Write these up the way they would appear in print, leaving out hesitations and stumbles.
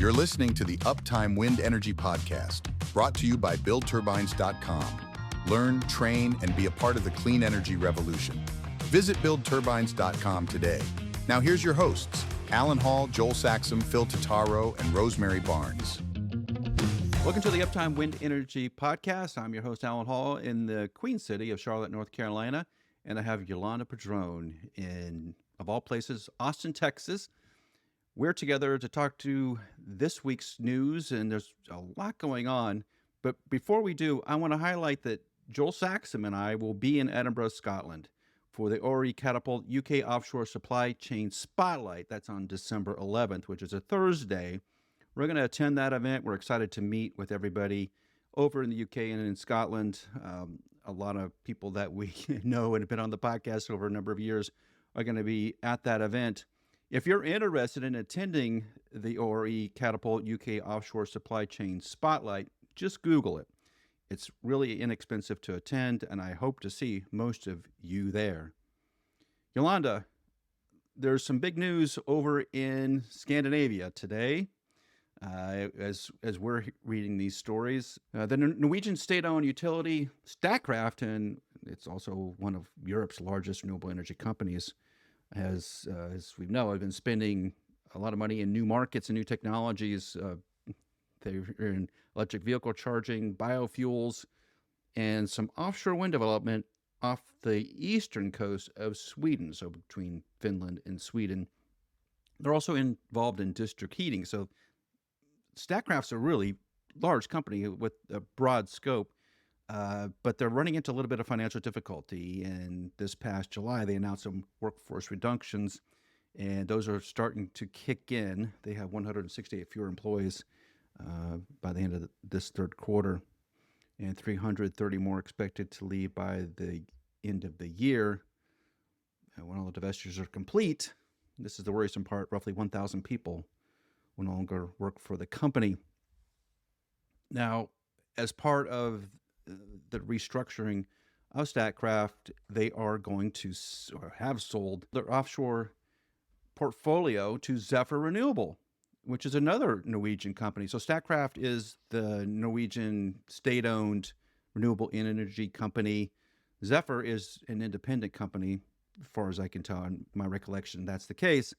You're listening to the Uptime Wind Energy Podcast, brought to you by BuildTurbines.com. Learn, train, and be a part of the clean energy revolution. Visit BuildTurbines.com today. Now here's your hosts, Alan Hall, Joel Saxum, Phil Totaro, and Rosemary Barnes. Welcome to the Uptime Wind Energy Podcast. I'm your host, Alan Hall, in the Queen City of Charlotte, North Carolina, and I have Yolanda Padron in, of all places, Austin, Texas. We're together to talk to this week's news, and there's a lot going on. But before we do, I want to highlight that Joel Saxum and I will be in Edinburgh, Scotland for the ORE Catapult UK Offshore Supply Chain Spotlight. That's on December 11th, which is a Thursday. We're going to attend that event. We're excited to meet with everybody over in the UK and in Scotland. A lot of people that we know and have been on the podcast over a number of years are going to be at that event. If you're interested in attending the ORE Catapult UK Offshore Supply Chain Spotlight, just Google it. It's really inexpensive to attend, and I hope to see most of you there. Yolanda, there's some big news over in Scandinavia today. As we're reading these stories, the Norwegian state-owned utility Statkraft, and it's also one of Europe's largest renewable energy companies, has, as we know, have been spending a lot of money in new markets and new technologies. They're in electric vehicle charging, biofuels, and some offshore wind development off the eastern coast of Sweden, so between Finland and Sweden. They're also involved in district heating. So Statkraft's a really large company with a broad scope. But they're running into a little bit of financial difficulty. And this past July, they announced some workforce reductions, and those are starting to kick in. They have 168 fewer employees by the end of this third quarter, and 330 more expected to leave by the end of the year. When all the divestitures are complete, this is the worrisome part, roughly 1,000 people will no longer work for the company. Now, as part of the restructuring of Statkraft, they are going to, or have sold, their offshore portfolio to Zephyr Renewable, which is another Norwegian company. So Statkraft is the Norwegian state-owned renewable energy company. Zephyr is an independent company, as far as I can tell. In my recollection, that's the case.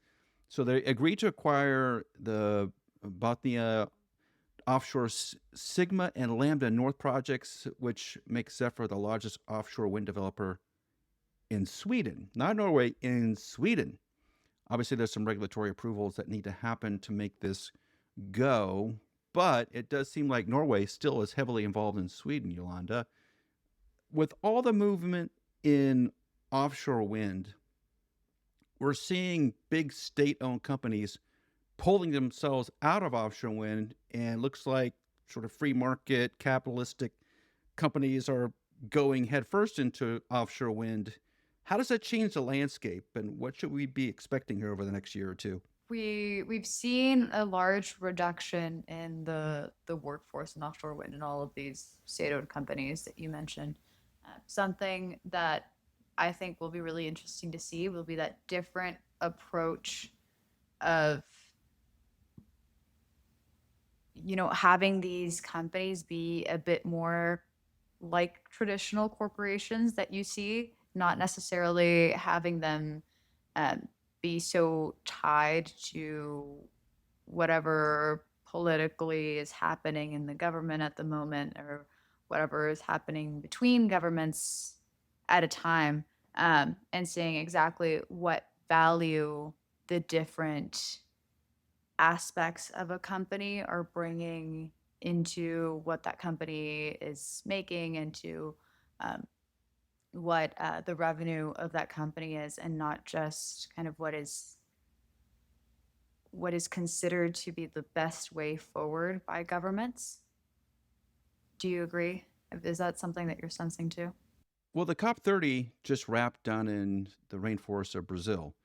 So they agreed to acquire the Bladena offshore Sigma and Lambda North projects, which makes Zephyr the largest offshore wind developer in Sweden. Not Norway, in Sweden. Obviously, there's some regulatory approvals that need to happen to make this go, but it does seem like Norway still is heavily involved in Sweden, Yolanda. With all the movement in offshore wind, we're seeing big state-owned companies pulling themselves out of offshore wind, and looks like sort of free market capitalistic companies are going headfirst into offshore wind. How does that change the landscape, and what should we be expecting here over the next year or two? We've seen a large reduction in the workforce in offshore wind in all of these state-owned companies that you mentioned. Something that I think will be really interesting to see will be that different approach of having these companies be a bit more like traditional corporations that you see, not necessarily having them be so tied to whatever politically is happening in the government at the moment, or whatever is happening between governments at a time, and seeing exactly what value the different aspects of a company are bringing into what that company is making, into what the revenue of that company is, and not just kind of what is considered to be the best way forward by governments. Do you agree? Is that something that you're sensing too? Well, the COP30 just wrapped down in the rainforests of Brazil.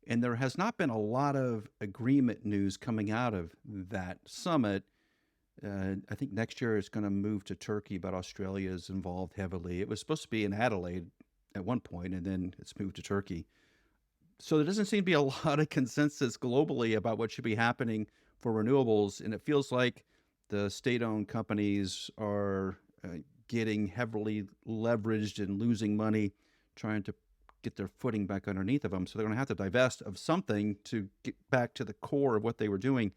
And there has not been a lot of agreement news coming out of that summit. I think next year it's going to move to Turkey, but Australia is involved heavily. It was supposed to be in Adelaide at one point, and then it's moved to Turkey. So there doesn't seem to be a lot of consensus globally about what should be happening for renewables, and it feels like the state-owned companies are getting heavily leveraged and losing money trying to get their footing back underneath of them. So they're going to have to divest of something to get back to the core of what they were doing.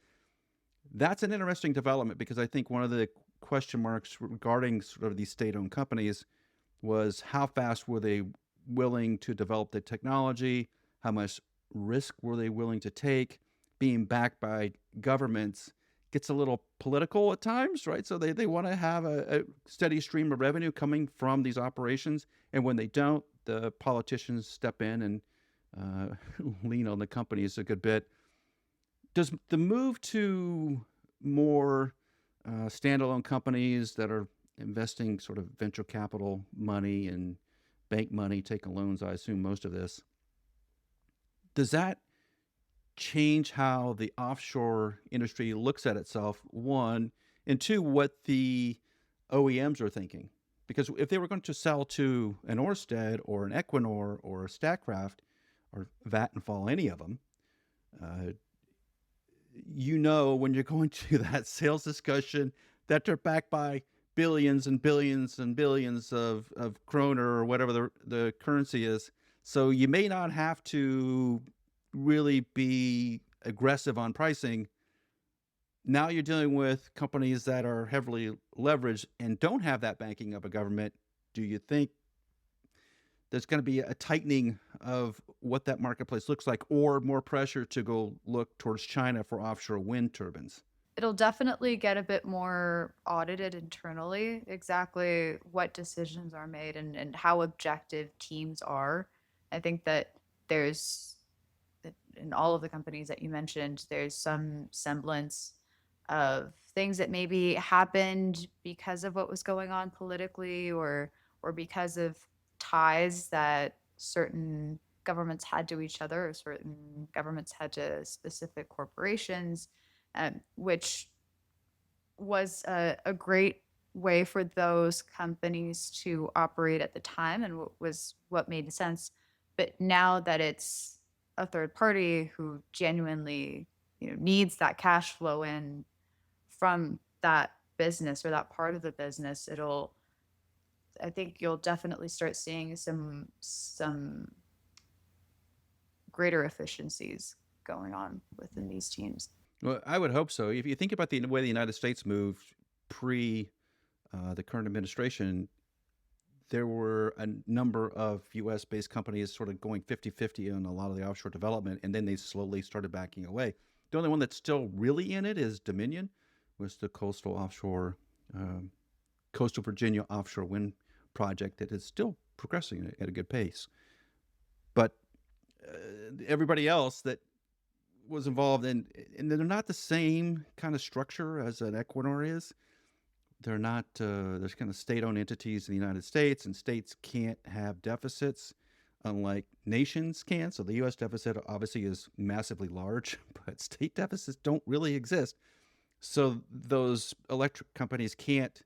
That's an interesting development, because I think one of the question marks regarding sort of these state-owned companies was how fast were they willing to develop the technology, how much risk were they willing to take. Being backed by governments gets a little political at times, right? So they want to have a steady stream of revenue coming from these operations, and when they don't, the politicians step in and lean on the companies a good bit. Does the move to more standalone companies that are investing sort of venture capital money and bank money, taking loans, I assume most of this, does that change how the offshore industry looks at itself, one, and two, what the OEMs are thinking? Because if they were going to sell to an Ørsted or an Equinor or a Statkraft or Vattenfall, any of them, when you're going to that sales discussion that they're backed by billions and billions and billions of kroner or whatever the currency is. So you may not have to really be aggressive on pricing. Now you're dealing with companies that are heavily leveraged and don't have that backing of a government. Do you think there's going to be a tightening of what that marketplace looks like, or more pressure to go look towards China for offshore wind turbines? It'll definitely get a bit more audited internally, exactly what decisions are made and how objective teams are. I think that there's, in all of the companies that you mentioned, there's some semblance of things that maybe happened because of what was going on politically, or because of ties that certain governments had to each other, or certain governments had to specific corporations, which was a great way for those companies to operate at the time, and was what made sense. But now that it's a third party who genuinely, needs that cash flow in from that business or that part of the business, I think you'll definitely start seeing some greater efficiencies going on within these teams. Well, I would hope so. If you think about the way the United States moved pre the current administration, there were a number of U.S.-based companies sort of going 50-50 on a lot of the offshore development, and then they slowly started backing away. The only one that's still really in it is Dominion, was the coastal Virginia offshore wind project that is still progressing at a good pace. But everybody else that was involved in, and they're not the same kind of structure as an Equinor is. They're not, there's kind of state-owned entities in the United States, and states can't have deficits unlike nations can. So the U.S. deficit obviously is massively large, but state deficits don't really exist. So those electric companies can't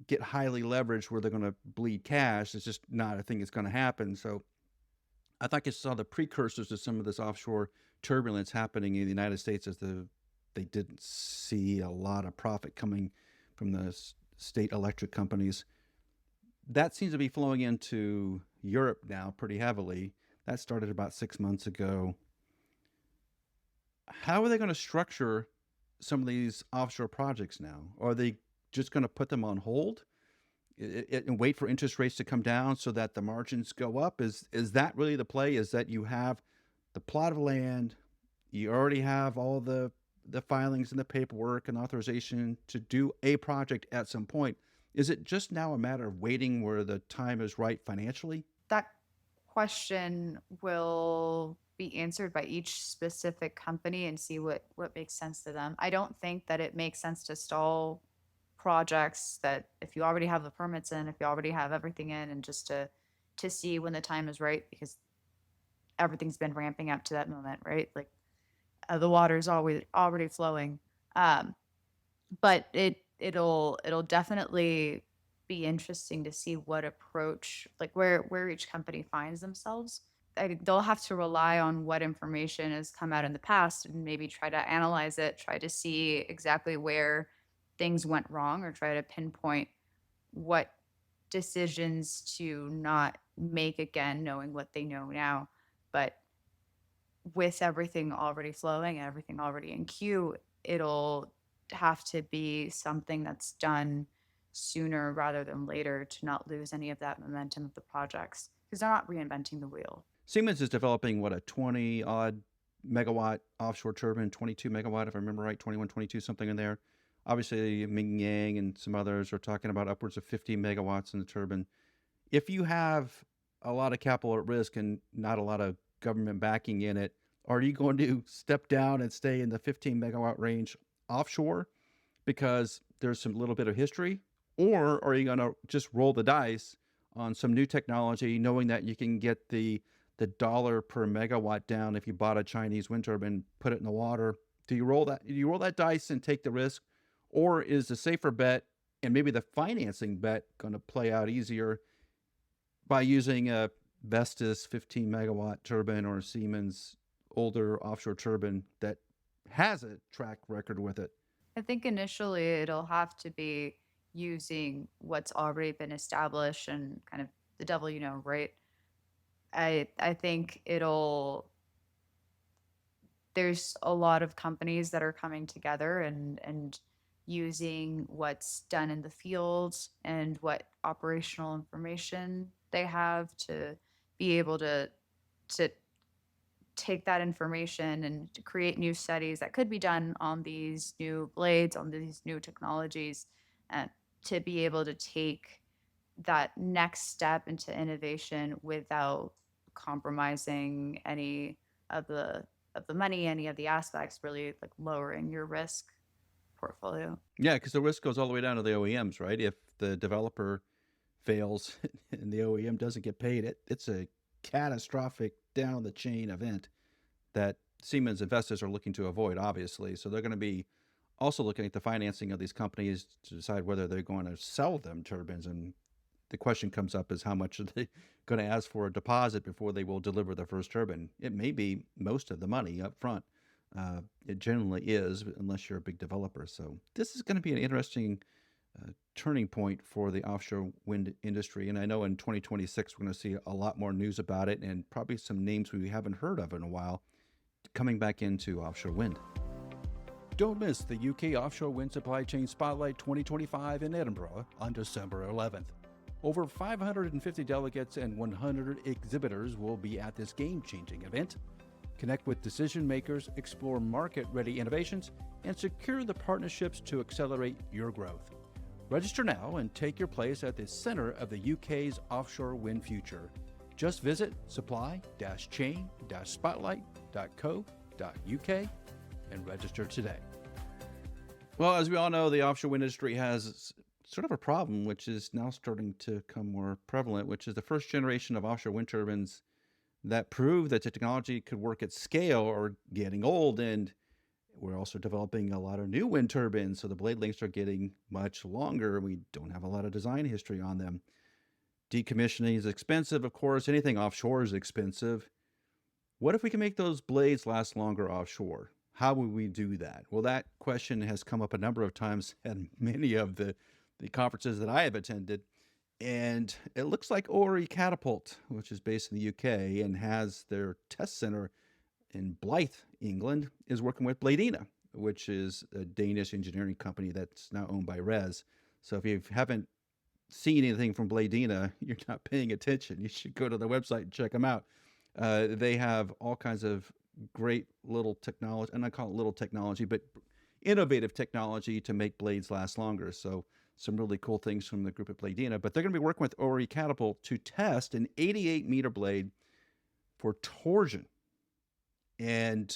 get highly leveraged where they're going to bleed cash. It's just not a thing that's going to happen. So I thought you saw the precursors to some of this offshore turbulence happening in the United States, as they didn't see a lot of profit coming from the state electric companies. That seems to be flowing into Europe now pretty heavily. That started about 6 months ago. How are they going to structure some of these offshore projects now? Are they just going to put them on hold and wait for interest rates to come down so that the margins go up? Is that really the play? Is that you have the plot of land, you already have all the filings and the paperwork and authorization to do a project at some point? Is it just now a matter of waiting where the time is right financially? That question will be answered by each specific company and see what makes sense to them. I don't think that it makes sense to stall projects that if you already have the permits in, if you already have everything in, and just to see when the time is right, because everything's been ramping up to that moment, right? Like the water's already flowing. But it'll definitely be interesting to see what approach, like where each company finds themselves. they'll have to rely on what information has come out in the past and maybe try to analyze it, try to see exactly where things went wrong, or try to pinpoint what decisions to not make again, knowing what they know now. But with everything already flowing and everything already in queue, it'll have to be something that's done sooner rather than later to not lose any of that momentum of the projects, because they're not reinventing the wheel. Siemens is developing a 20 odd megawatt offshore turbine, 22 megawatt, if I remember right, 21, 22, something in there. Obviously, Ming Yang and some others are talking about upwards of 50 megawatts in the turbine. If you have a lot of capital at risk and not a lot of government backing in it, are you going to step down and stay in the 15 megawatt range offshore because there's some little bit of history? Or are you going to just roll the dice on some new technology, knowing that you can get the dollar per megawatt down if you bought a Chinese wind turbine, put it in the water? Do you roll that dice and take the risk? Or is the safer bet, and maybe the financing bet, going to play out easier by using a Vestas 15 megawatt turbine or a Siemens older offshore turbine that has a track record with it? I think initially it'll have to be using what's already been established and kind of the devil you know, right? I think there's a lot of companies that are coming together and using what's done in the field and what operational information they have to be able to take that information and to create new studies that could be done on these new blades, on these new technologies, and to be able to take that next step into innovation without compromising any of the money, any of the aspects, really like lowering your risk portfolio. Yeah, because the risk goes all the way down to the OEMs, right? If the developer fails and the OEM doesn't get paid, it's a catastrophic down the chain event that Siemens investors are looking to avoid, obviously. So they're going to be also looking at the financing of these companies to decide whether they're going to sell them turbines. And the question comes up is, how much are they going to ask for a deposit before they will deliver the first turbine? It may be most of the money up front. It generally is, unless you're a big developer. So this is going to be an interesting turning point for the offshore wind industry. And I know in 2026, we're going to see a lot more news about it, and probably some names we haven't heard of in a while coming back into offshore wind. Don't miss the UK Offshore Wind Supply Chain Spotlight 2025 in Edinburgh on December 11th. Over 550 delegates and 100 exhibitors will be at this game-changing event. Connect with decision makers, explore market-ready innovations, and secure the partnerships to accelerate your growth. Register now and take your place at the center of the UK's offshore wind future. Just visit supply-chain-spotlight.co.uk and register today. Well, as we all know, the offshore wind industry has sort of a problem, which is now starting to become more prevalent, which is the first generation of offshore wind turbines that prove that the technology could work at scale are getting old. And we're also developing a lot of new wind turbines, so the blade lengths are getting much longer. We don't have a lot of design history on them. Decommissioning is expensive, of course. Anything offshore is expensive. What if we can make those blades last longer offshore? How would we do that? Well, that question has come up a number of times at many of the conferences that I have attended. And it looks like ORE Catapult, which is based in the UK and has their test center in Blyth, England, is working with Bladena, which is a Danish engineering company that's now owned by RES. So if you haven't seen anything from Bladena, you're not paying attention. You should go to the website and check them out. They have all kinds of great little technology, and I call it little technology, but innovative technology to make blades last longer. So some really cool things from the group at Bladena. But they're going to be working with ORE Catapult to test an 88-meter blade for torsion. And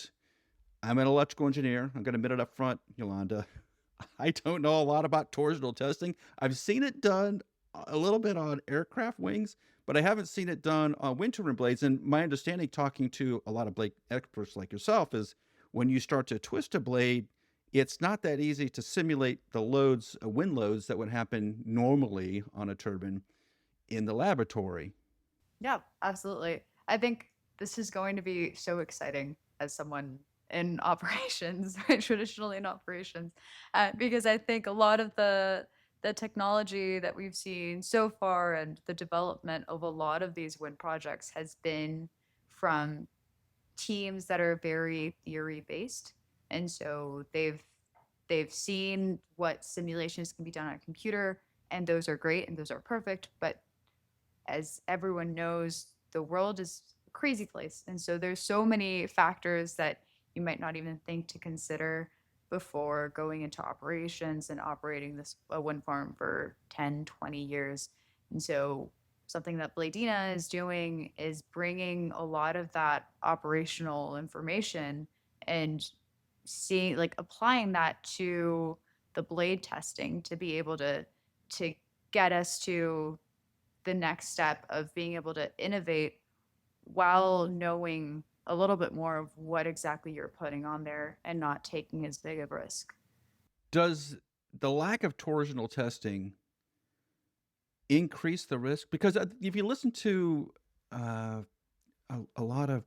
I'm an electrical engineer. I'm going to admit it up front, Yolanda. I don't know a lot about torsional testing. I've seen it done a little bit on aircraft wings, but I haven't seen it done on wind turbine blades. And my understanding, talking to a lot of blade experts like yourself, is when you start to twist a blade, it's not that easy to simulate the loads, wind loads that would happen normally on a turbine in the laboratory. Yeah, absolutely. I think this is going to be so exciting as someone in operations, right? Traditionally in operations, because I think a lot of the technology that we've seen so far and the development of a lot of these wind projects has been from teams that are very theory based, and so they've seen what simulations can be done on a computer, and those are great and those are perfect, but as everyone knows, the world is a crazy place. And so there's so many factors that you might not even think to consider before going into operations and operating this a wind farm for 10, 20 years. And so something that Bladena is doing is bringing a lot of that operational information and seeing, like, applying that to the blade testing to be able to get us to the next step of being able to innovate while knowing a little bit more of what exactly you're putting on there and not taking as big of a risk. Does the lack of torsional testing increase the risk? Because if you listen to uh, a lot of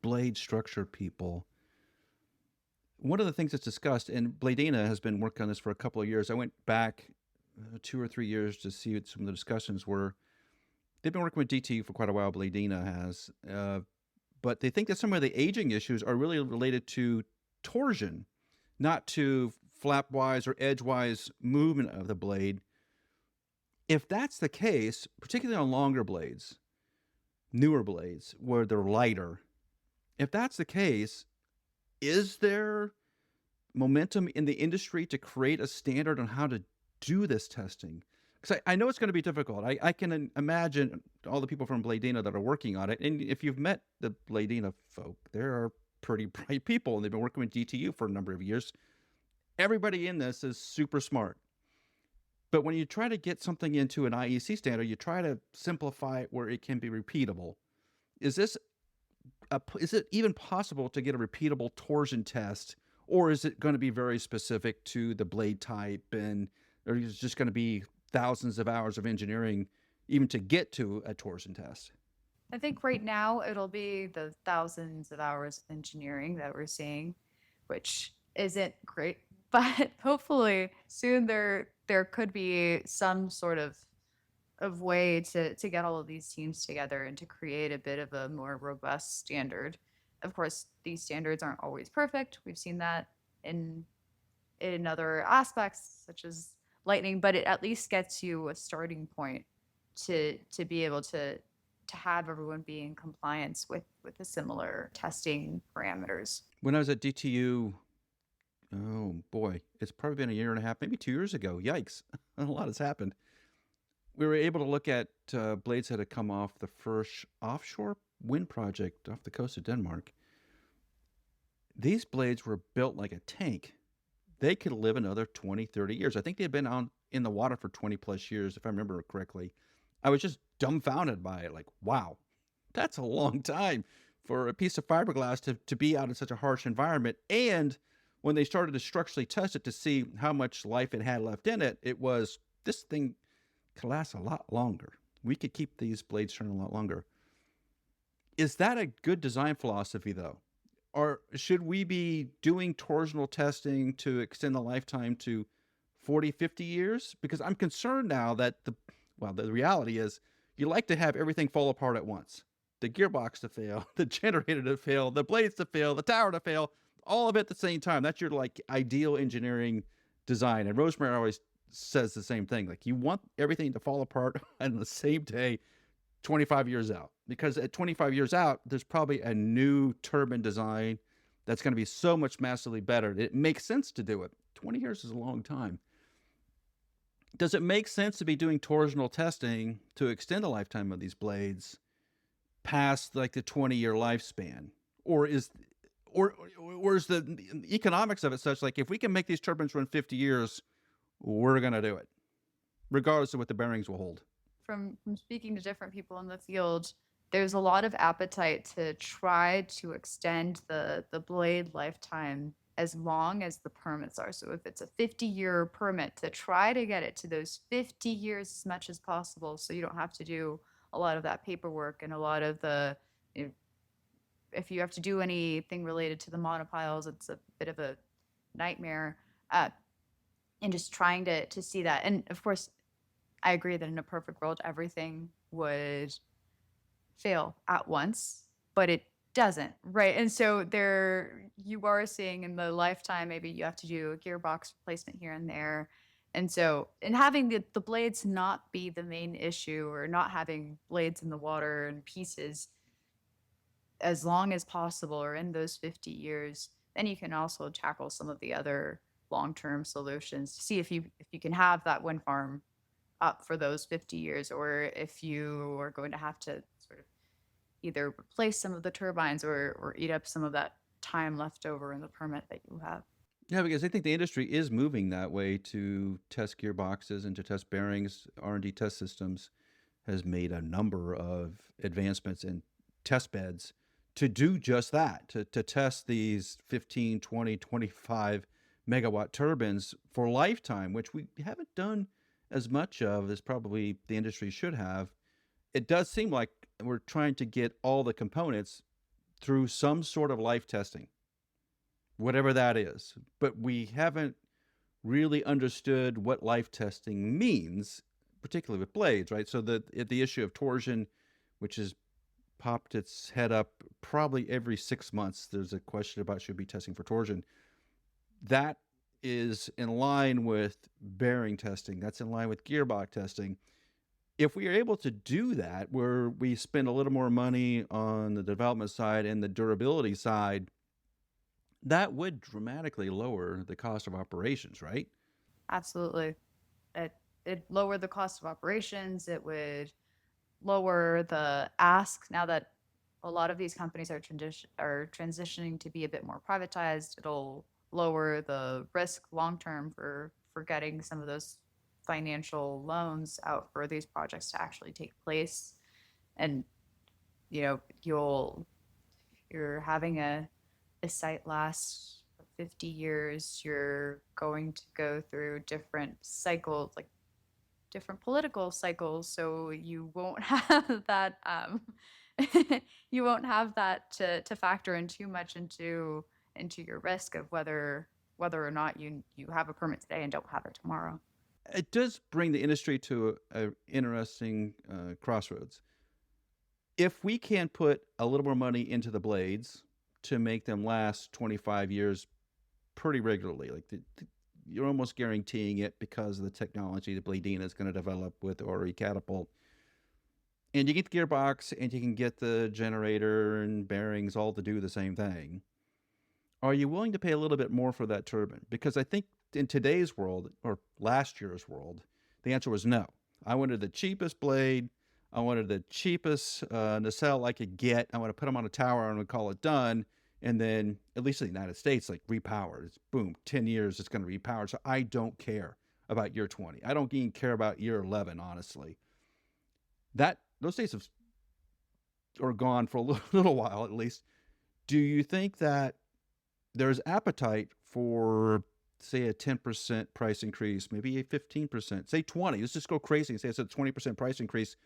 blade structure people, one of the things that's discussed, and Bladena has been working on this for a couple of years. I went back 2 or 3 years to see what some of the discussions were. They've been working with DTU for quite a while, Bladena has, but they think that some of the aging issues are really related to torsion, not to flap-wise or edge-wise movement of the blade. If that's the case, particularly on longer blades, newer blades, where they're lighter, if that's the case, is there momentum in the industry to create a standard on how to do this testing? Because I know it's going to be difficult. I can imagine all the people from Bladena that are working on it. And if you've met the Bladena folk, they're pretty bright people, and they've been working with DTU for a number of years. Everybody in this is super smart. But when you try to get something into an IEC standard, you try to simplify it where it can be repeatable. Is it even possible to get a repeatable torsion test, or is it going to be very specific to the blade type, and or is it just going to be thousands of hours of engineering even to get to a torsion test? I think right now it'll be the thousands of hours of engineering that we're seeing, which isn't great. But hopefully soon there could be some sort of way to get all of these teams together and to create a bit of a more robust standard. Of course, these standards aren't always perfect. We've seen that in other aspects such as lightning, but it at least gets you a starting point to be able to have everyone be in compliance with the similar testing parameters. When I was at DTU, oh boy, it's probably been a year and a half, maybe 2 years ago. Yikes, a lot has happened. We were able to look at blades that had come off the first offshore wind project off the coast of Denmark. These blades were built like a tank. They could live another 20, 30 years. I think they had been on in the water for 20 plus years, if I remember correctly. I was just dumbfounded by it. Like, wow, that's a long time for a piece of fiberglass to be out in such a harsh environment. And when they started to structurally test it to see how much life it had left in it, it was, this thing could last a lot longer. We could keep these blades turning a lot longer. Is that a good design philosophy, though? Or should we be doing torsional testing to extend the lifetime to 40, 50 years? Because I'm concerned now that the reality is you like to have everything fall apart at once. The gearbox to fail, the generator to fail, the blades to fail, the tower to fail, all of it at the same time. That's your like ideal engineering design. And Rosemary always says the same thing. Like, you want everything to fall apart on the same day 25 years out, because at 25 years out, there's probably a new turbine design that's going to be so much massively better. It makes sense to do it. 20 years is a long time. Does it make sense to be doing torsional testing to extend the lifetime of these blades past like the 20-year lifespan? Or is the economics of it such, like, if we can make these turbines run 50 years, we're going to do it, regardless of what the bearings will hold? From speaking to different people in the field, there's a lot of appetite to try to extend the blade lifetime as long as the permits are. So if it's a 50-year permit, to try to get it to those 50 years as much as possible, so you don't have to do a lot of that paperwork and a lot of the if you have to do anything related to the monopiles, it's a bit of a nightmare. Uh, and just trying to see that. And of course, I agree that in a perfect world, everything would fail at once, but it doesn't, right? And so there you are seeing in the lifetime, maybe you have to do a gearbox replacement here and there. And so, and having the blades not be the main issue, or not having blades in the water and pieces as long as possible, or in those 50 years, then you can also tackle some of the other long-term solutions to see if you can have that wind farm up for those 50 years, or if you are going to have to sort of either replace some of the turbines, or eat up some of that time left over in the permit that you have. Yeah, because I think the industry is moving that way to test gearboxes and to test bearings. R&D test systems has made a number of advancements in test beds to do just that, to test these 15, 20, 25 megawatt turbines for lifetime, which we haven't done as much of as probably the industry should have. It does seem like we're trying to get all the components through some sort of life testing, whatever that is. But we haven't really understood what life testing means, particularly with blades, right? So the issue of torsion, which has popped its head up probably every 6 months, there's a question about should we be testing for torsion. That is in line with bearing testing. That's in line with gearbox testing. If we are able to do that, where we spend a little more money on the development side and the durability side, that would dramatically lower the cost of operations, right? Absolutely. It lowered the cost of operations. It would lower the ask. Now that a lot of these companies are transitioning to be a bit more privatized, it'll lower the risk long term for getting some of those financial loans out for these projects to actually take place. And you're having a site last 50 years, you're going to go through different cycles, like different political cycles, so you won't have that you won't have that to factor in too much into your risk of whether or not you have a permit today and don't have it tomorrow. It does bring the industry to an interesting crossroads. If we can put a little more money into the blades to make them last 25 years pretty regularly, like you're almost guaranteeing it because of the technology that Bladena is going to develop with ORE Catapult. And you get the gearbox and you can get the generator and bearings all to do the same thing. Are you willing to pay a little bit more for that turbine? Because I think in today's world, or last year's world, the answer was no. I wanted the cheapest blade. I wanted the cheapest nacelle I could get. I want to put them on a tower and we call it done. And then, at least in the United States, like repowered. It's boom, 10 years, it's going to repower. So I don't care about year 20. I don't even care about year 11, honestly. Those days are gone for a little while, at least. Do you think that there's appetite for, say, a 10% price increase, maybe a 15%, say 20? Let's just go crazy and say it's a 20% price increase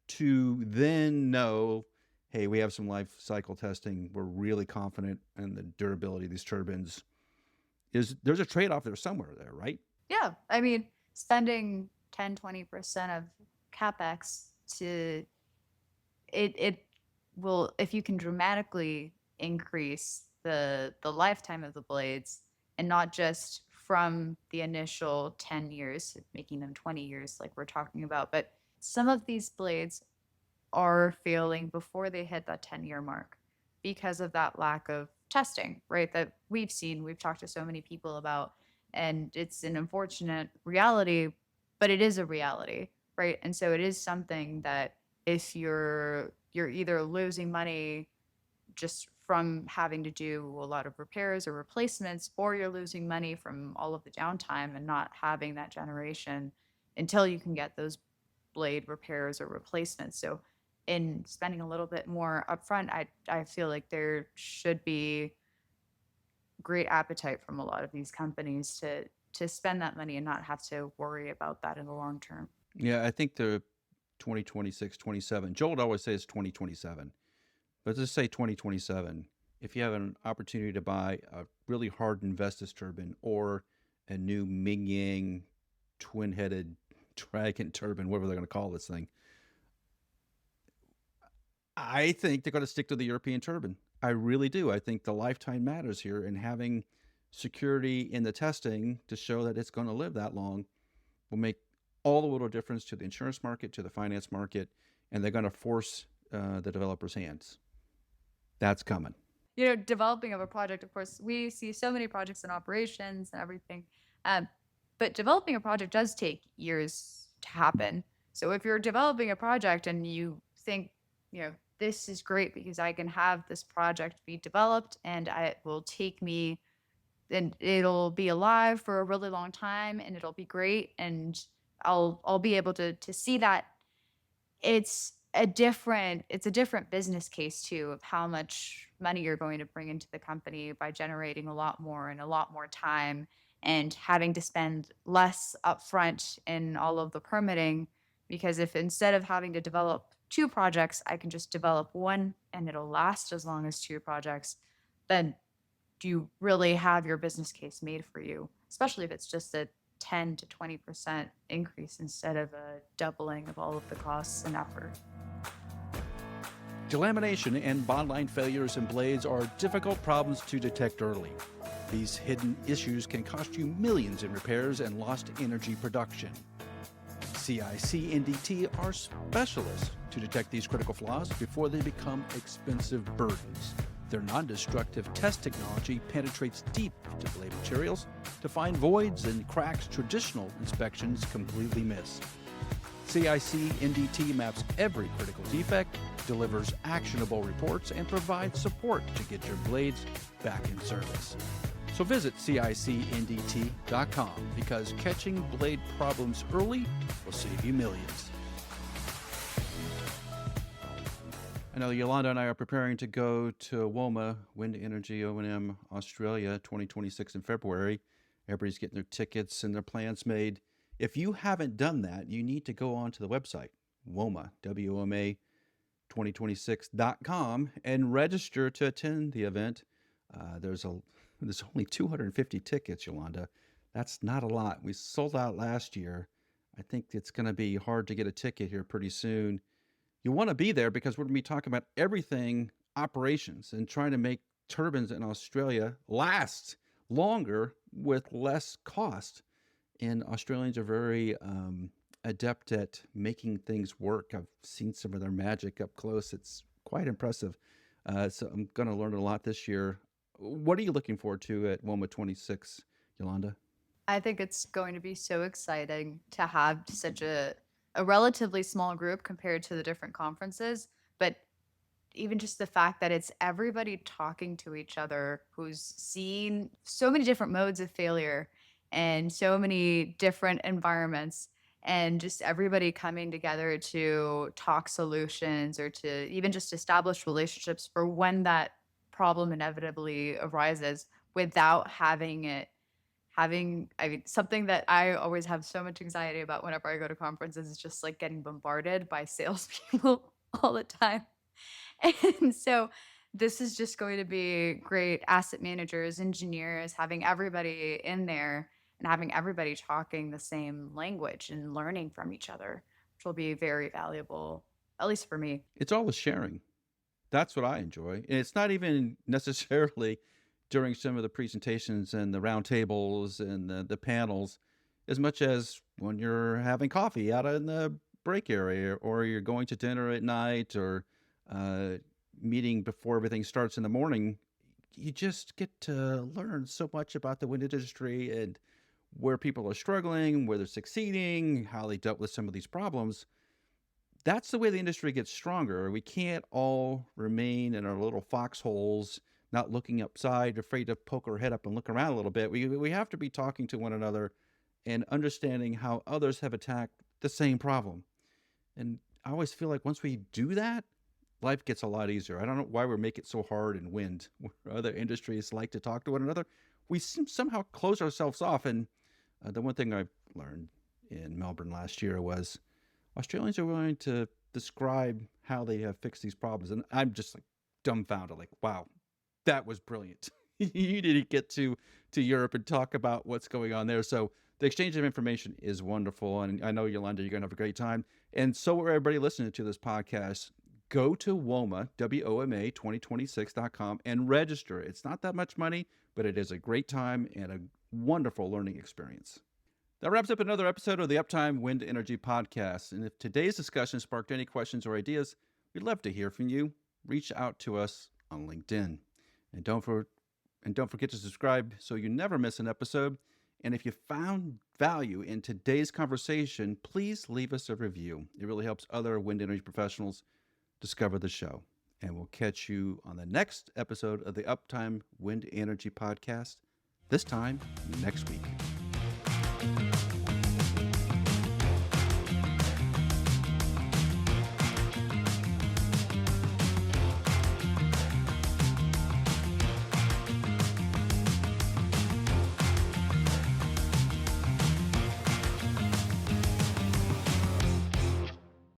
to then know, hey, we have some life cycle testing. We're really confident in the durability of these turbines. There's a trade-off there somewhere there, right? Yeah. I mean, spending 10-20% of CapEx it will, if you can dramatically increase the lifetime of the blades, and not just from the initial 10 years, making them 20 years like we're talking about, but some of these blades are failing before they hit that 10-year mark because of that lack of testing, right? That we've talked to so many people about, and it's an unfortunate reality, but it is a reality, right? And so it is something that if you're either losing money just from having to do a lot of repairs or replacements, or you're losing money from all of the downtime and not having that generation until you can get those blade repairs or replacements. So in spending a little bit more upfront, I feel like there should be great appetite from a lot of these companies to spend that money and not have to worry about that in the long term. Yeah, I think the 2026, 27. Joel would always say it's 2027. But let's say 2027, if you have an opportunity to buy a really hardened Vestas turbine or a new Mingyang twin-headed dragon turbine, whatever they're going to call this thing, I think they're going to stick to the European turbine. I really do. I think the lifetime matters here, and having security in the testing to show that it's going to live that long will make all the little difference to the insurance market, to the finance market, and they're going to force the developers' hands. That's coming. Developing of a project, of course, we see so many projects in operations and everything. But developing a project does take years to happen. So if you're developing a project and you think, this is great because I can have this project be developed and it will take me, and it'll be alive for a really long time and it'll be great and I'll be able to see that it's a different business case too, of how much money you're going to bring into the company by generating a lot more in a lot more time and having to spend less upfront in all of the permitting. Because if instead of having to develop 2 projects, I can just develop 1 and it'll last as long as 2 projects, then do you really have your business case made for you, especially if it's just a 10 to 20% increase instead of a doubling of all of the costs and effort. Delamination and bond line failures in blades are difficult problems to detect early. These hidden issues can cost you millions in repairs and lost energy production. CIC NDT are specialists to detect these critical flaws before they become expensive burdens. Their non-destructive test technology penetrates deep into blade materials to find voids and cracks traditional inspections completely miss. CIC NDT maps every critical defect, delivers actionable reports, and provides support to get your blades back in service. So visit CICNDT.com because catching blade problems early will save you millions. I know Yolanda and I are preparing to go to WOMA, Wind Energy O&M Australia, 2026 in February. Everybody's getting their tickets and their plans made. If you haven't done that, you need to go onto the website, WOMA, W-O-M-A, 2026.com, and register to attend the event. There's only 250 tickets, Yolanda. That's not a lot. We sold out last year. I think it's going to be hard to get a ticket here pretty soon. You want to be there because we're going to be talking about everything operations and trying to make turbines in Australia last longer with less cost. And Australians are very adept at making things work. I've seen some of their magic up close. It's quite impressive. So I'm going to learn a lot this year. What are you looking forward to at WOMA 26, Yolanda? I think it's going to be so exciting to have such a relatively small group compared to the different conferences, but even just the fact that it's everybody talking to each other who's seen so many different modes of failure and so many different environments, and just everybody coming together to talk solutions or to even just establish relationships for when that problem inevitably arises without something that I always have so much anxiety about whenever I go to conferences is just like getting bombarded by salespeople all the time. And so this is just going to be great. Asset managers, engineers, having everybody in there and having everybody talking the same language and learning from each other, which will be very valuable, at least for me. It's all the sharing. That's what I enjoy. And it's not even necessarily during some of the presentations and the roundtables and the panels, as much as when you're having coffee out in the break area, or you're going to dinner at night, or meeting before everything starts in the morning. You just get to learn so much about the wind industry and where people are struggling, where they're succeeding, how they dealt with some of these problems. That's the way the industry gets stronger. We can't all remain in our little foxholes, not looking upside, afraid to poke our head up and look around a little bit. We have to be talking to one another and understanding how others have attacked the same problem. And I always feel like once we do that, life gets a lot easier. I don't know why we make it so hard in wind, where other industries like to talk to one another. We somehow close ourselves off. And the one thing I learned in Melbourne last year was Australians are willing to describe how they have fixed these problems. And I'm just like dumbfounded, like, wow, that was brilliant. You need to get to Europe and talk about what's going on there. So the exchange of information is wonderful. And I know, Yolanda, you're going to have a great time. And so are everybody listening to this podcast. Go to WOMA, WOMA 2026.com and register. It's not that much money, but it is a great time and a wonderful learning experience. That wraps up another episode of the Uptime Wind Energy Podcast. And if today's discussion sparked any questions or ideas, we'd love to hear from you. Reach out to us on LinkedIn. And don't forget to subscribe so you never miss an episode. And if you found value in today's conversation, please leave us a review. It really helps other wind energy professionals discover the show. And we'll catch you on the next episode of the Uptime Wind Energy Podcast, this time next week.